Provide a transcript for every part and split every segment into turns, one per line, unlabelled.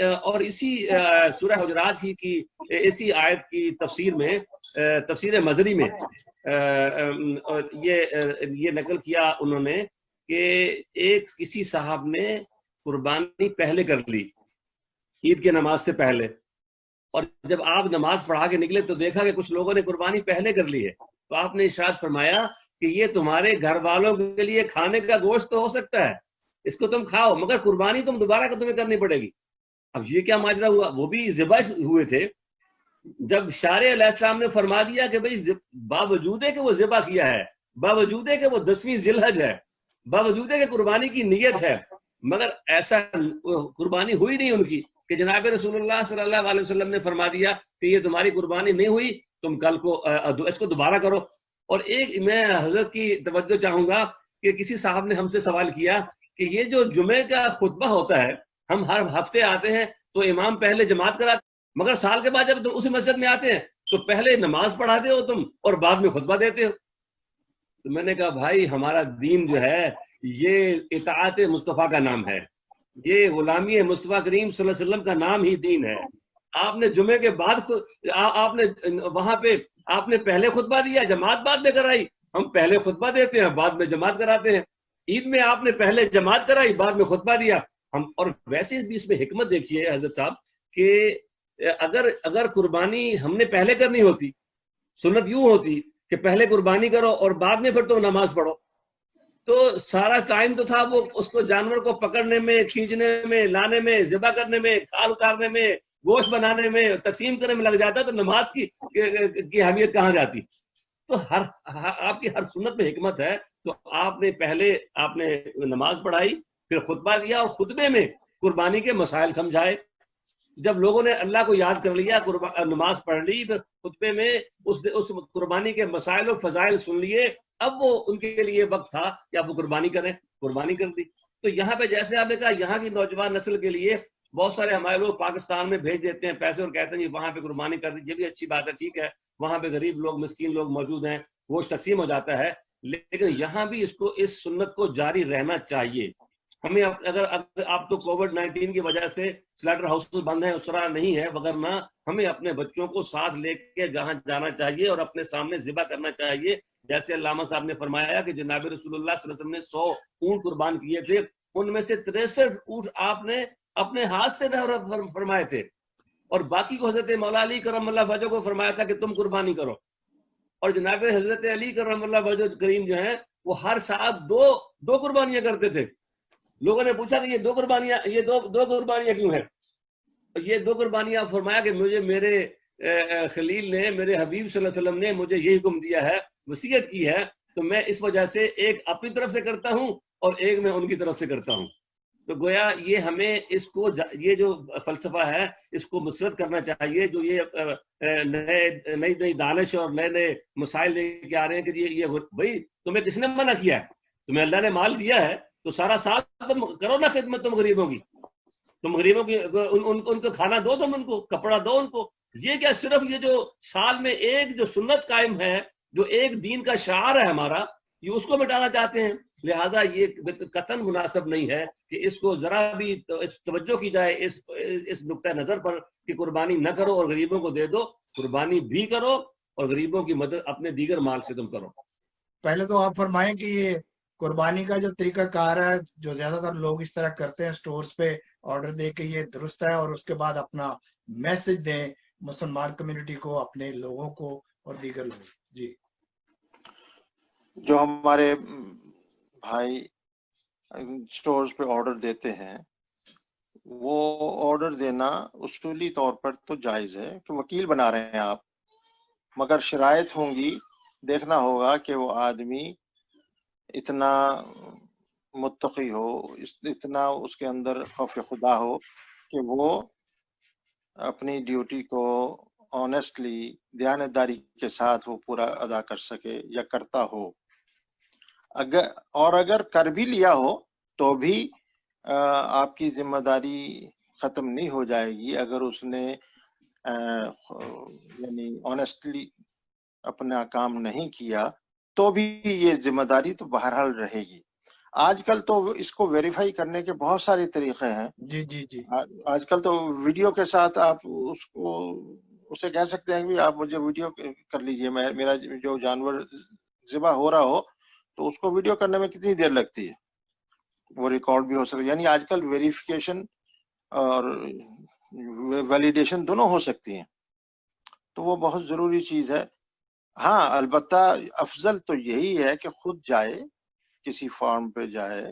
اور اسی سورہ حجرات ہی کی اسی آیت کی تفسیر میں تفسیر مزری میں یہ نقل کیا انہوں نے کہ کسی صاحب نے قربانی پہلے کر لی عید کے نماز سے پہلے، اور جب آپ نماز پڑھا کے نکلے تو دیکھا کہ کچھ لوگوں نے قربانی پہلے کر لی ہے، تو آپ نے ارشاد فرمایا کہ یہ تمہارے گھر والوں کے لیے کھانے کا گوشت تو ہو سکتا ہے، اس کو تم کھاؤ، مگر قربانی تم دوبارہ تمہیں کرنی پڑے گی۔ اب یہ کیا ماجرا ہوا؟ وہ بھی ذبح ہوئے تھے، جب شارع علیہ السلام نے فرما دیا کہ بھئی باوجود ہے کہ وہ ذبح کیا ہے، باوجود ہے کہ وہ 10ویں ذی الحج ہے، باوجود ہے کہ قربانی کی نیت ہے، مگر ایسا قربانی ہوئی نہیں ان کی کہ جناب رسول اللہ صلی اللہ علیہ وسلم نے فرما دیا کہ یہ تمہاری قربانی نہیں ہوئی، تم کل کو اس کو دوبارہ کرو۔ اور ایک میں حضرت کی توجہ چاہوں گا کہ کسی صاحب نے ہم سے سوال کیا کہ یہ جو جمعے کا خطبہ ہوتا ہے، ہم ہر ہفتے آتے ہیں تو امام پہلے جماعت کراتے، مگر سال کے بعد جب تم اسی مسجد میں آتے ہیں تو پہلے نماز پڑھاتے ہو تم اور بعد میں خطبہ دیتے ہو۔ تو میں نے کہا بھائی ہمارا دین جو ہے یہ اطاعت مصطفیٰ کا نام ہے، یہ غلامی مصطفیٰ کریم صلی اللہ علیہ وسلم کا نام ہی دین ہے۔ آپ نے جمعے کے بعد آپ نے وہاں پہ آپ نے پہلے خطبہ دیا، جماعت بعد میں کرائی، ہم پہلے خطبہ دیتے ہیں بعد میں جماعت کراتے ہیں۔ عید میں آپ نے پہلے جماعت کرائی بعد میں خطبہ دیا ہم، اور ویسے بھی اس میں حکمت دیکھیے حضرت صاحب کہ اگر قربانی ہم نے پہلے کرنی ہوتی، سنت یوں ہوتی کہ پہلے قربانی کرو اور بعد میں پھر تم نماز پڑھو، تو سارا ٹائم تو تھا وہ اس کو جانور کو پکڑنے میں، کھینچنے میں، لانے میں، ذبح کرنے میں، کھال اتارنے میں، گوشت بنانے میں، تقسیم کرنے میں لگ جاتا، تو نماز کی اہمیت کہاں جاتی؟ تو آپ کی ہر سنت میں حکمت ہے۔ تو آپ نے پہلے نماز پڑھائی، پھر خطبہ دیا، اور خطبے میں قربانی کے مسائل سمجھائے۔ جب لوگوں نے اللہ کو یاد کر لیا، نماز پڑھ لی، پھر خطبے میں اس قربانی کے مسائل و فضائل سن لیے، اب وہ ان کے لیے وقت تھا کہ اب وہ قربانی کریں، قربانی کر دی۔ تو یہاں پہ جیسے آپ نے کہا یہاں کی نوجوان نسل کے لیے بہت سارے ہمارے لوگ پاکستان میں بھیج دیتے ہیں پیسے اور کہتے ہیں وہاں پہ قربانی کر دیجیے، بھی اچھی بات ہے، ٹھیک ہے، وہاں پہ غریب لوگ مسکین لوگ موجود ہیں، گوشت تقسیم ہو جاتا ہے، لیکن یہاں بھی اس سنت کو جاری رہنا چاہیے۔ ہمیں اگر آپ تو کووڈ-19 کی وجہ سے سلیٹر ہاؤس بند ہیں، اس طرح نہیں ہے، وگرنہ ہمیں اپنے بچوں کو ساتھ لے کے جہاں جانا چاہیے اور اپنے سامنے ذبح کرنا چاہیے۔ جیسے علامہ صاحب نے فرمایا کہ جناب رسول اللہ صلی اللہ علیہ وسلم نے 100 اونٹ قربان کیے تھے، ان میں سے 63 اونٹ آپ نے اپنے ہاتھ سے فرمائے تھے، اور باقی کو حضرت مولا علی کرم اللہ وجہ کو فرمایا تھا کہ تم قربانی کرو۔ اور جناب حضرت علی کرم اللہ وجہ کریم جو ہیں وہ ہر سال دو قربانیاں کرتے تھے۔ لوگوں نے پوچھا کہ یہ دو قربانیاں کیوں ہیں؟ یہ دو قربانیاں فرمایا کہ مجھے میرے خلیل نے، میرے حبیب صلی اللہ علیہ وسلم نے مجھے یہ حکم دیا ہے، وصیت کی ہے، تو میں اس وجہ سے ایک اپنی طرف سے کرتا ہوں اور ایک میں ان کی طرف سے کرتا ہوں۔ تو گویا یہ ہمیں اس کو، یہ جو فلسفہ ہے اس کو مسرت کرنا چاہیے، جو یہ نئی دانش اور نئے مسائل لے کے آ رہے ہیں کہ یہ بھائی تمہیں کس نے منع کیا ہے؟ تمہیں اللہ نے مال دیا ہے تو سارا سال تم کرو نا خدمت، تم غریبوں کی، ان کو کھانا دو، تم ان کو کپڑا دو ان کو۔ یہ کیا صرف یہ جو سال میں ایک جو سنت قائم ہے، جو ایک دین کا شعار ہے ہمارا، یہ اس کو مٹانا چاہتے ہیں؟ لہذا یہ قطعاً مناسب نہیں ہے کہ اس کو ذرا بھی توجہ کی جائے اس نقطۂ نظر پر کہ قربانی نہ کرو اور غریبوں کو دے دو۔ قربانی بھی کرو اور غریبوں کی مدد اپنے دیگر مال سے تم کرو۔
پہلے تو آپ فرمائیں کہ یہ قربانی کا جو طریقہ کار ہے جو زیادہ تر لوگ اس طرح کرتے ہیں، سٹورز پہ آرڈر دے کے، یہ درست ہے؟ اور اس کے بعد اپنا میسج دیں مسلمان کمیونٹی کو، اپنے لوگوں کو اور دیگر لوگ۔ جی،
جو ہمارے بھائی سٹورز پہ آرڈر دیتے ہیں، وہ آرڈر دینا اصولی طور پر تو جائز ہے کہ وکیل بنا رہے ہیں آپ، مگر شرائط ہوں گی، دیکھنا ہوگا کہ وہ آدمی اتنا متقی ہو، اتنا اس کے اندر خوف خدا ہو کہ وہ اپنی ڈیوٹی کو آنیسٹلی، دیانتداری کے ساتھ وہ پورا ادا کر سکے یا کرتا ہو۔ اگر کر بھی لیا ہو تو بھی آپ کی ذمہ داری ختم نہیں ہو جائے گی اگر اس نے یعنی آنیسٹلی اپنا کام نہیں کیا، تو بھی یہ ذمہ داری تو بہرحال رہے گی۔ آج کل تو اس کو ویریفائی کرنے کے بہت سارے طریقے ہیں.
جی جی جی
آج کل تو ویڈیو کے ساتھ آپ اسے کہہ سکتے ہیں کہ آپ مجھے ویڈیو کر لیجئے، میرا جو جانور ذبح ہو رہا ہو تو اس کو ویڈیو کرنے میں کتنی دیر لگتی ہے، وہ ریکارڈ بھی ہو سکتا ہے. یعنی آج کل ویریفیکیشن اور ویلیڈیشن دونوں ہو سکتی ہیں، تو وہ بہت ضروری چیز ہے. ہاں البتہ افضل تو یہی ہے کہ خود جائے، کسی فارم پہ جائے،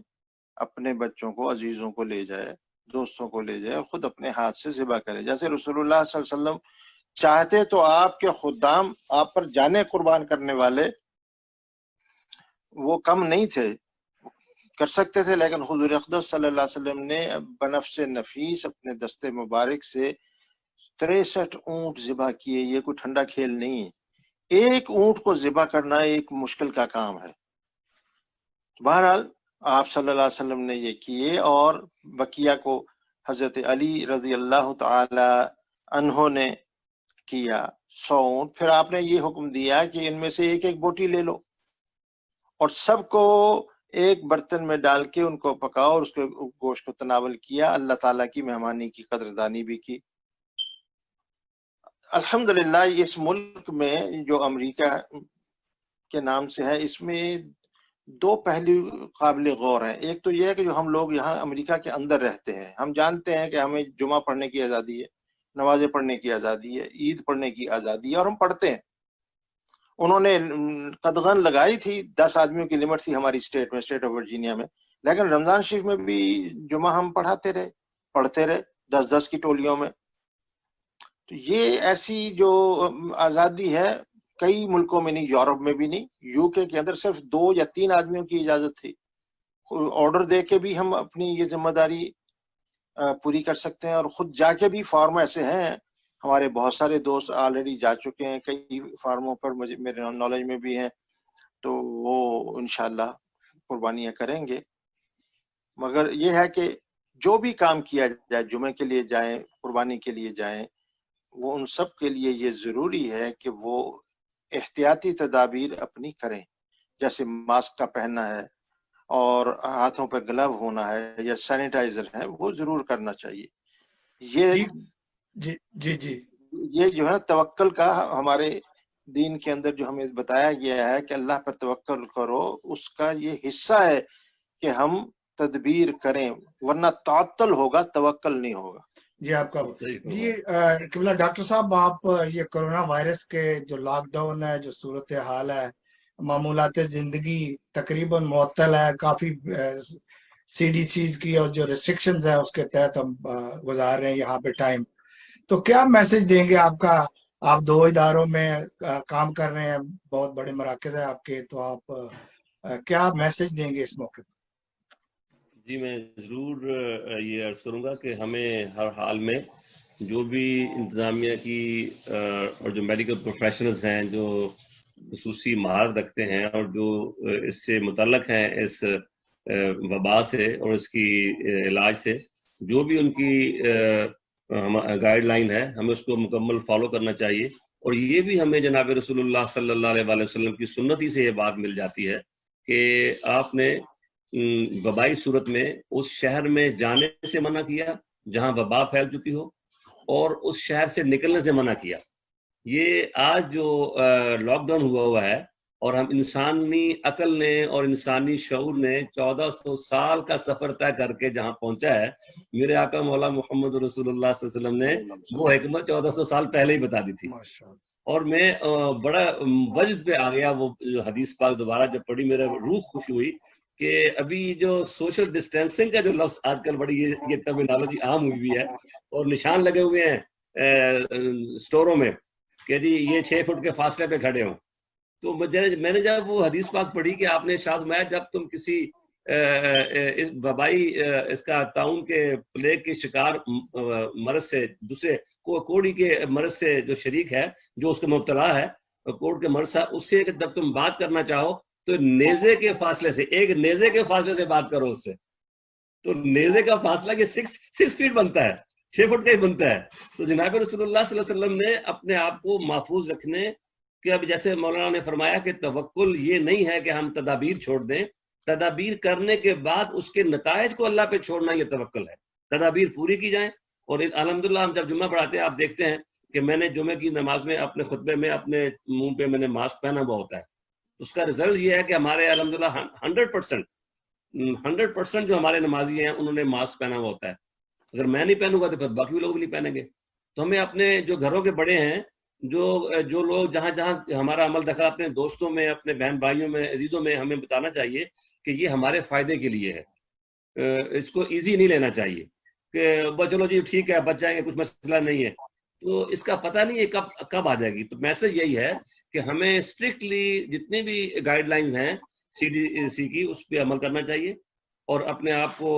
اپنے بچوں کو، عزیزوں کو لے جائے، دوستوں کو لے جائے، خود اپنے ہاتھ سے ذبح کرے. جیسے رسول اللہ صلی اللہ علیہ وسلم چاہتے تو آپ کے خدام، آپ پر جانیں قربان کرنے والے وہ کم نہیں تھے، کر سکتے تھے، لیکن حضور اقدس صلی اللہ علیہ وسلم نے بنفس نفیس اپنے دستے مبارک سے 63 اونٹ ذبح کیے. یہ کوئی ٹھنڈا کھیل نہیں ہے. ایک اونٹ کو ذبح کرنا ایک مشکل کا کام ہے. بہرحال آپ صلی اللہ علیہ وسلم نے یہ کیے، اور بقیہ کو حضرت علی رضی اللہ تعالی عنہ نے کیا 100 اونٹ. پھر آپ نے یہ حکم دیا کہ ان میں سے ایک ایک بوٹی لے لو اور سب کو ایک برتن میں ڈال کے ان کو پکاؤ اور اس کے گوشت کو تناول کیا. اللہ تعالیٰ کی مہمانی کی قدردانی بھی کی. الحمدللہ اس ملک میں جو امریکہ کے نام سے ہے، اس میں 2 پہلو قابل غور ہیں. ایک تو یہ ہے کہ جو ہم لوگ یہاں امریکہ کے اندر رہتے ہیں، ہم جانتے ہیں کہ ہمیں جمعہ پڑھنے کی آزادی ہے، نمازیں پڑھنے کی آزادی ہے، عید پڑھنے کی آزادی ہے، اور ہم پڑھتے ہیں. انہوں نے قدغن لگائی تھی، 10 آدمیوں کی لمٹ تھی ہماری اسٹیٹ میں، اسٹیٹ آف ورجینیا میں، لیکن رمضان شریف میں بھی جمعہ ہم پڑھتے رہے 10 کی ٹولیوں میں. تو یہ ایسی جو آزادی ہے کئی ملکوں میں نہیں، یورپ میں بھی نہیں. یو کے اندر صرف 2 یا 3 آدمیوں کی اجازت تھی. آرڈر دے کے بھی ہم اپنی یہ ذمہ داری پوری کر سکتے ہیں، اور خود جا کے بھی فارم ایسے ہیں. ہمارے بہت سارے دوست آلریڈی جا چکے ہیں کئی فارموں پر، میرے نالج میں بھی ہیں، تو وہ انشاءاللہ قربانیاں کریں گے. مگر یہ ہے کہ جو بھی کام کیا جائے، جمعے کے لیے جائیں، قربانی کے لیے جائیں، وہ ان سب کے لیے یہ ضروری ہے کہ وہ احتیاطی تدابیر اپنی کریں. جیسے ماسک کا پہننا ہے، اور ہاتھوں پہ گلو ہونا ہے، یا سینیٹائزر ہے، وہ ضرور کرنا چاہیے. یہ
جی جی جی
یہ جو ہے توکل کا ہمارے دین کے اندر جو ہمیں بتایا گیا ہے کہ اللہ پر توکل کرو، اس کا یہ حصہ ہے کہ ہم تدبیر کریں، ورنہ تعطل ہوگا، توکل نہیں ہوگا.
جی آپ کا جی قبلہ ڈاکٹر صاحب، آپ یہ کرونا وائرس کے جو لاک ڈاؤن ہے، جو صورتحال ہے، معمولات زندگی تقریباً معطل ہے، کافی CDCs کی اور جو ریسٹرکشنز ہیں اس کے تحت ہم گزار رہے ہیں یہاں پہ ٹائم. تو کیا میسج دیں گے آپ 2 اداروں میں کام کر رہے ہیں، بہت بڑے مراکز ہیں آپ کے، تو آپ کیا میسج دیں گے اس موقع پر؟
جی میں ضرور یہ عرض کروں گا کہ ہمیں ہر حال میں جو بھی انتظامیہ کی اور جو میڈیکل پروفیشنلز ہیں، جو خصوصی مہارت رکھتے ہیں اور جو اس سے متعلق ہیں، اس وبا سے اور اس کی علاج سے، جو بھی ان کی گائیڈ لائن ہے، ہمیں اس کو مکمل فالو کرنا چاہیے. اور یہ بھی ہمیں جناب رسول اللہ صلی اللہ علیہ وسلم کی سنت ہی سے یہ بات مل جاتی ہے کہ آپ نے وبائی صورت میں اس شہر میں جانے سے منع کیا جہاں وبا پھیل چکی ہو، اور اس شہر سے نکلنے سے منع کیا. یہ آج جو لاک ڈاؤن ہوا ہے، اور ہم انسانی عقل نے اور انسانی شعور نے 1400 سال کا سفر طے کر کے جہاں پہنچا ہے، میرے آقا مولا محمد رسول اللہ صلی اللہ علیہ وسلم نے وہ حکمت 1400 سال پہلے ہی بتا دی تھی. اور میں بڑا وجد پہ آ گیا، وہ حدیث پاک دوبارہ جب پڑھی میرا روح خوش ہوئی کہ ابھی جو سوشل ڈسٹینسنگ کا جو لفظ آج کل بڑی یہ ٹرمینالوجی عام ہوئی ہوئی ہے، اور نشان لگے ہوئے ہیں سٹوروں میں کہ جی یہ 6 فٹ کے فاصلے پہ کھڑے ہوں. تو میں نے جب وہ حدیث پاک پڑھی کہ آپ نے ارشاد فرمایا جب تم کسی وبائی اس کا طاعون کے پلیگ کے شکار مرض سے، دوسرے کوڑی کے مرض سے جو شریک ہے، جو اس کے مبتلا ہے، کوڑ کے مرض ہے، اس سے جب تم بات کرنا چاہو تو نیزے کے فاصلے سے، ایک نیزے کے فاصلے سے بات کرو اس سے. تو نیزے کا فاصلہ کہ 6 فٹ بنتا ہے، 6 فٹ کا ہی بنتا ہے. تو جناب رسول اللہ صلی اللہ علیہ وسلم نے اپنے آپ کو محفوظ رکھنے کہ اب جیسے مولانا نے فرمایا کہ توکل یہ نہیں ہے کہ ہم تدابیر چھوڑ دیں، تدابیر کرنے کے بعد اس کے نتائج کو اللہ پہ چھوڑنا یہ توکل ہے. تدابیر پوری کی جائیں. اور الحمدللہ ہم جب جمعہ پڑھاتے ہیں آپ دیکھتے ہیں کہ میں نے جمعے کی نماز میں اپنے خطبے میں اپنے منہ پہ میں نے ماسک پہنا ہوا ہوتا ہے. اس کا رزلٹ یہ ہے کہ ہمارے الحمدللہ 100% جو ہمارے نمازی ہیں انہوں نے ماسک پہنا ہوا ہوتا ہے. اگر میں نہیں پہنوں گا تو پھر باقی لوگ بھی نہیں پہنیں گے. تو ہمیں اپنے جو گھروں کے بڑے ہیں، جو لوگ جہاں جہاں ہمارا عمل دخل اپنے دوستوں میں، اپنے بہن بھائیوں میں، عزیزوں میں ہمیں بتانا چاہیے کہ یہ ہمارے فائدے کے لیے ہے. اس کو ایزی نہیں لینا چاہیے کہ بس چلو جی ٹھیک ہے بچ جائیں گے، کچھ مسئلہ نہیں ہے. تو اس کا پتہ نہیں ہے کب آ جائے گی. تو میسج یہی ہے کہ ہمیں اسٹرکٹلی جتنی بھی گائیڈ لائنز ہیں CDC کی اس پہ عمل کرنا چاہیے اور اپنے آپ کو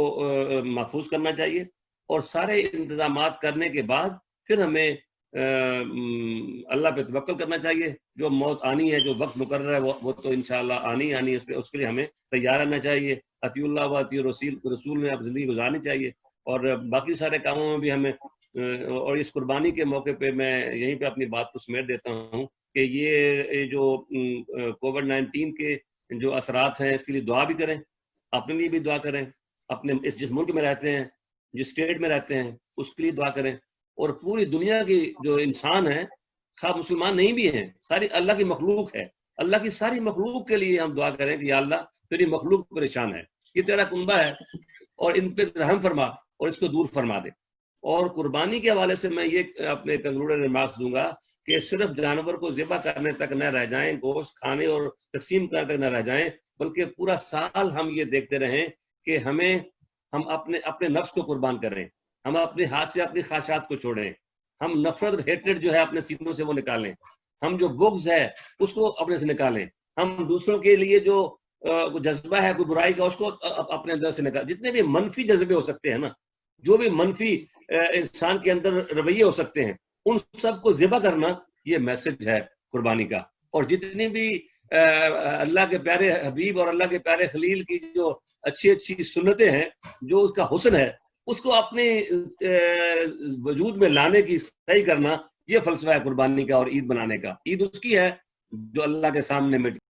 محفوظ کرنا چاہیے. اور سارے انتظامات کرنے کے بعد پھر ہمیں اللہ پہ توکل کرنا چاہیے. جو موت آنی ہے، جو وقت مقرر ہے وہ تو انشاءاللہ آنی ہے. اس کے لیے ہمیں تیار رہنا چاہیے. اطیع اللہ و اطیع رسول میں اب زندگی گزارنی چاہیے. اور باقی سارے کاموں میں بھی ہمیں اور اس قربانی کے موقع پہ میں یہیں پہ اپنی بات کو سمیٹ دیتا ہوں کہ یہ جو کووڈ-19 کے جو اثرات ہیں اس کے لیے دعا بھی کریں، اپنے لیے بھی دعا کریں، اپنے جس ملک میں رہتے ہیں، جس اسٹیٹ میں رہتے ہیں اس کے لیے دعا کریں. اور پوری دنیا کی جو انسان ہیں، خواہ مسلمان نہیں بھی ہیں، ساری اللہ کی مخلوق ہے، اللہ کی ساری مخلوق کے لیے ہم دعا کریں کہ یا اللہ تیری مخلوق پریشان ہے، یہ تیرا کنبہ ہے اور ان پہ رحم فرما اور اس کو دور فرما دے. اور قربانی کے حوالے سے میں یہ اپنے کنکلوڈنگ ریمارکس دوں گا کہ صرف جانور کو ذبح کرنے تک نہ رہ جائیں، گوشت کھانے اور تقسیم کرنے تک نہ رہ جائیں، بلکہ پورا سال ہم یہ دیکھتے رہیں کہ ہم اپنے نفس کو قربان کریں، ہم اپنے ہاتھ سے اپنی خواہشات کو چھوڑیں، ہم نفرت اور ہیٹریڈ جو ہے اپنے سینوں سے وہ نکالیں، ہم جو بغض ہے اس کو اپنے سے نکالیں، ہم دوسروں کے لیے جو جذبہ ہے کوئی برائی کا اس کو اپنے اندر سے نکالیں. جتنے بھی منفی جذبے ہو سکتے ہیں نا، جو بھی منفی انسان کے اندر رویے ہو سکتے ہیں، ان سب کو ذبح کرنا یہ میسج ہے قربانی کا. اور جتنی بھی اللہ کے پیارے حبیب اور اللہ کے پیارے خلیل کی جو اچھی سنتیں ہیں، جو اس کا حسن ہے، اس کو اپنے وجود میں لانے کی صحیح کرنا، یہ فلسفہ ہے قربانی کا اور عید منانے کا. عید اس کی ہے جو اللہ کے سامنے میں